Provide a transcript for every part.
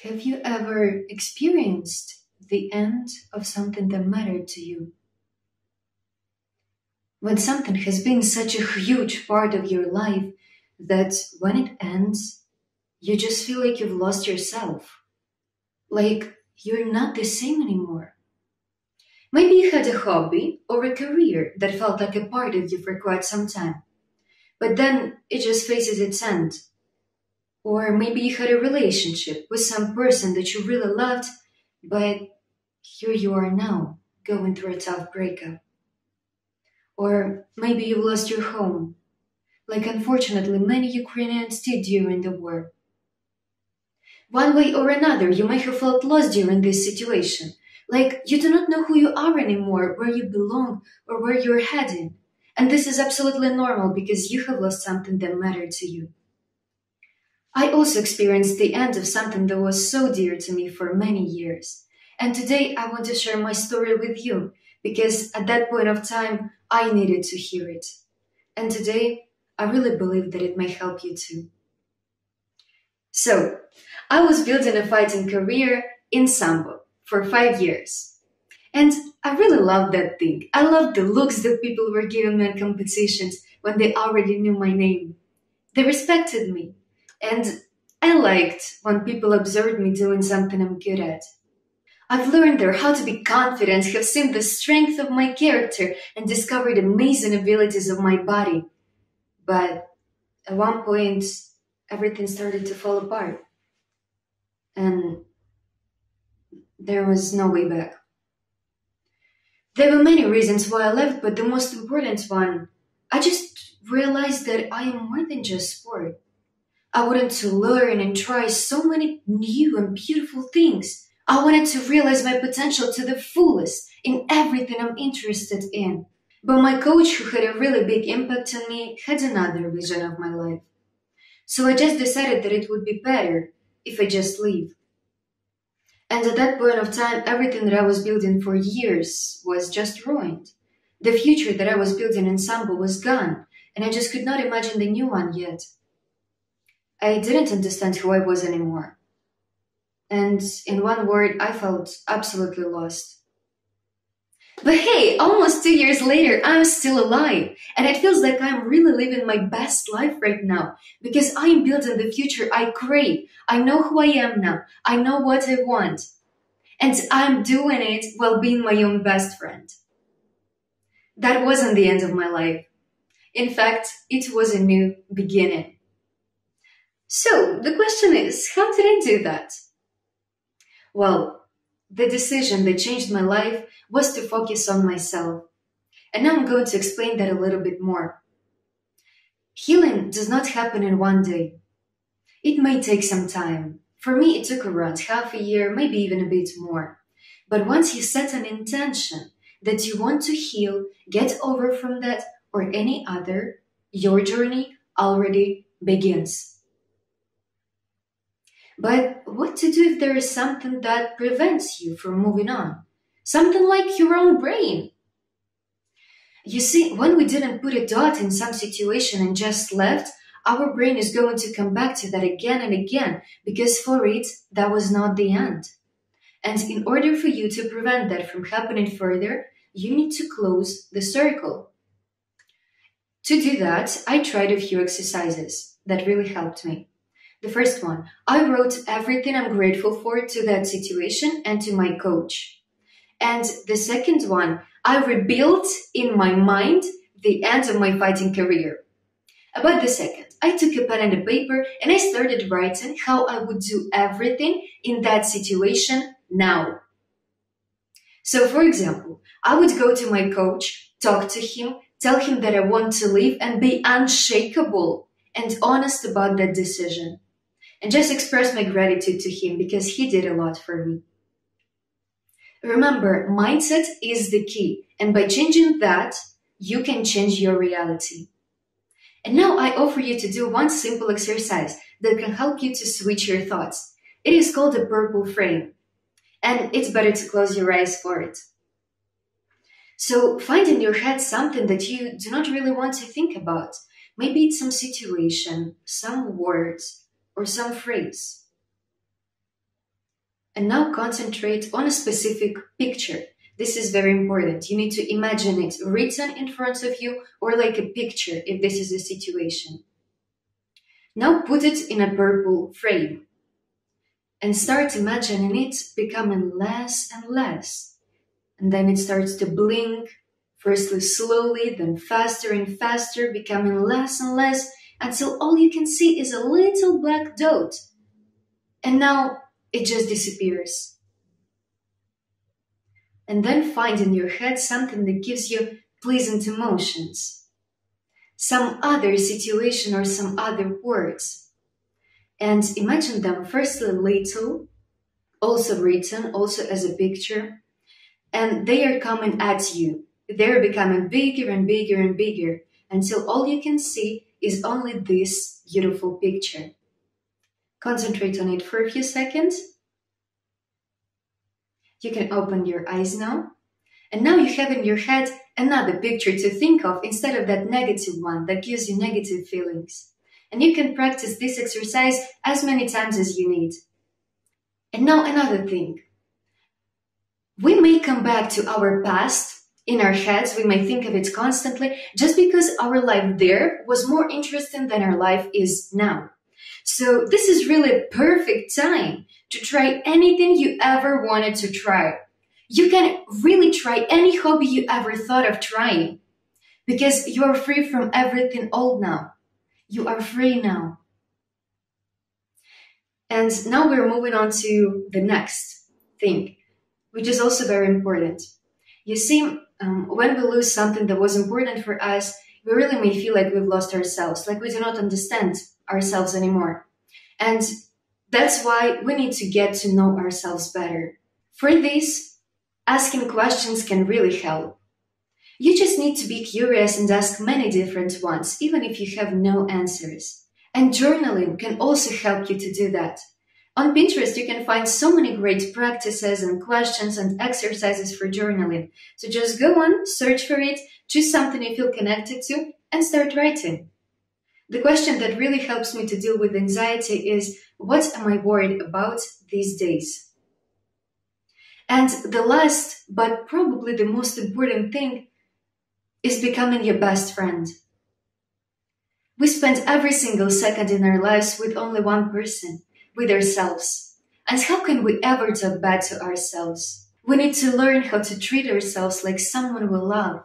Have you ever experienced the end of something that mattered to you? When something has been such a huge part of your life that when it ends, you just feel like you've lost yourself, like you're not the same anymore. Maybe you had a hobby or a career that felt like a part of you for quite some time, but then it just faces its end. Or maybe you had a relationship with some person that you really loved, but here you are now, going through a tough breakup. Or maybe you lost your home, like unfortunately many Ukrainians did during the war. One way or another, you may have felt lost during this situation, like you do not know who you are anymore, where you belong, or where you're heading. And this is absolutely normal because you have lost something that mattered to you. I also experienced the end of something that was so dear to me for many years. And today I want to share my story with you because at that point of time I needed to hear it. And today I really believe that it may help you too. So, I was building a fighting career in Sambo for 5 years. And I really loved that thing. I loved the looks that people were giving me in competitions when they already knew my name. They respected me. And I liked when people observed me doing something I'm good at. I've learned there how to be confident, have seen the strength of my character, and discovered amazing abilities of my body. But at one point, everything started to fall apart. And there was no way back. There were many reasons why I left, but the most important one, I just realized that I am more than just sport. I wanted to learn and try so many new and beautiful things. I wanted to realize my potential to the fullest in everything I'm interested in. But my coach, who had a really big impact on me, had another vision of my life. So I just decided that it would be better if I just leave. And at that point of time, everything that I was building for years was just ruined. The future that I was building in Sambo was gone, and I just could not imagine the new one yet. I didn't understand who I was anymore. And in one word, I felt absolutely lost. But hey, almost 2 years later, I'm still alive. And it feels like I'm really living my best life right now because I'm building the future I crave. I know who I am now. I know what I want. And I'm doing it while being my own best friend. That wasn't the end of my life. In fact, it was a new beginning. So the question is, how did I do that? Well, the decision that changed my life was to focus on myself. And now I'm going to explain that a little bit more. Healing does not happen in one day. It may take some time. For me, it took around half a year, maybe even a bit more. But once you set an intention that you want to heal, get over from that or any other, your journey already begins. But what to do if there is something that prevents you from moving on? Something like your own brain. You see, when we didn't put a dot in some situation and just left, our brain is going to come back to that again and again because for it, that was not the end. And in order for you to prevent that from happening further, you need to close the circle. To do that, I tried a few exercises that really helped me. The first one, I wrote everything I'm grateful for to that situation and to my coach. And the second one, I rebuilt in my mind the end of my fighting career. About the second, I took a pen and a paper and I started writing how I would do everything in that situation now. So for example, I would go to my coach, talk to him, tell him that I want to leave and be unshakable and honest about that decision. And just express my gratitude to him because he did a lot for me. Remember, mindset is the key, and by changing that, you can change your reality. And now I offer you to do one simple exercise that can help you to switch your thoughts. It is called the purple frame, and it's better to close your eyes for it. So find in your head something that you do not really want to think about. Maybe it's some situation, some words, or some phrase. And now concentrate on a specific picture. This is very important. You need to imagine it written in front of you or like a picture if this is a situation. Now put it in a purple frame and start imagining it becoming less and less. And then it starts to blink, firstly slowly, then faster and faster, becoming less and less until all you can see is a little black dot. And now it just disappears. And then find in your head something that gives you pleasant emotions. Some other situation or some other words. And imagine them firstly little, also written, also as a picture. And they are coming at you. They're becoming bigger and bigger and bigger until all you can see is only this beautiful picture. Concentrate on it for a few seconds. You can open your eyes now. And now you have in your head another picture to think of instead of that negative one that gives you negative feelings. And you can practice this exercise as many times as you need. And now another thing. We may come back to our past in our heads, we may think of it constantly just because our life there was more interesting than our life is now. So this is really a perfect time to try anything you ever wanted to try. You can really try any hobby you ever thought of trying because you are free from everything old now. You are free now. And now we're moving on to the next thing, which is also very important. You see, when we lose something that was important for us, we really may feel like we've lost ourselves, like we do not understand ourselves anymore. And that's why we need to get to know ourselves better. For this, asking questions can really help. You just need to be curious and ask many different ones, even if you have no answers. And journaling can also help you to do that. On Pinterest, you can find so many great practices and questions and exercises for journaling. So just go on, search for it, choose something you feel connected to, and start writing. The question that really helps me to deal with anxiety is, what am I worried about these days? And the last, but probably the most important thing, is becoming your best friend. We spend every single second in our lives with only one person, with ourselves. And how can we ever talk bad to ourselves? We need to learn how to treat ourselves like someone we love.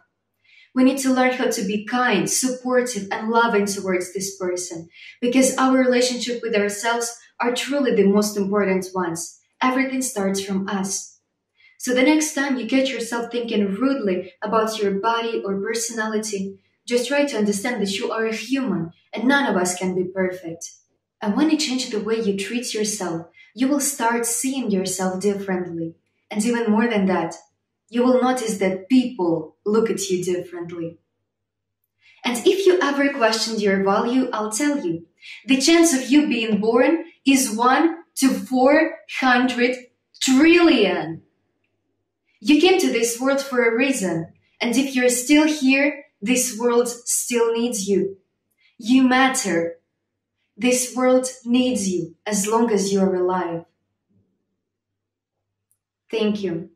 We need to learn how to be kind, supportive, and loving towards this person, because our relationship with ourselves are truly the most important ones. Everything starts from us. So the next time you get yourself thinking rudely about your body or personality, just try to understand that you are a human and none of us can be perfect. And when you change the way you treat yourself, you will start seeing yourself differently. And even more than that, you will notice that people look at you differently. And if you ever questioned your value, I'll tell you, the chance of you being born is 1 to 400 trillion. You came to this world for a reason. And if you're still here, this world still needs you. You matter. This world needs you as long as you are alive. Thank you.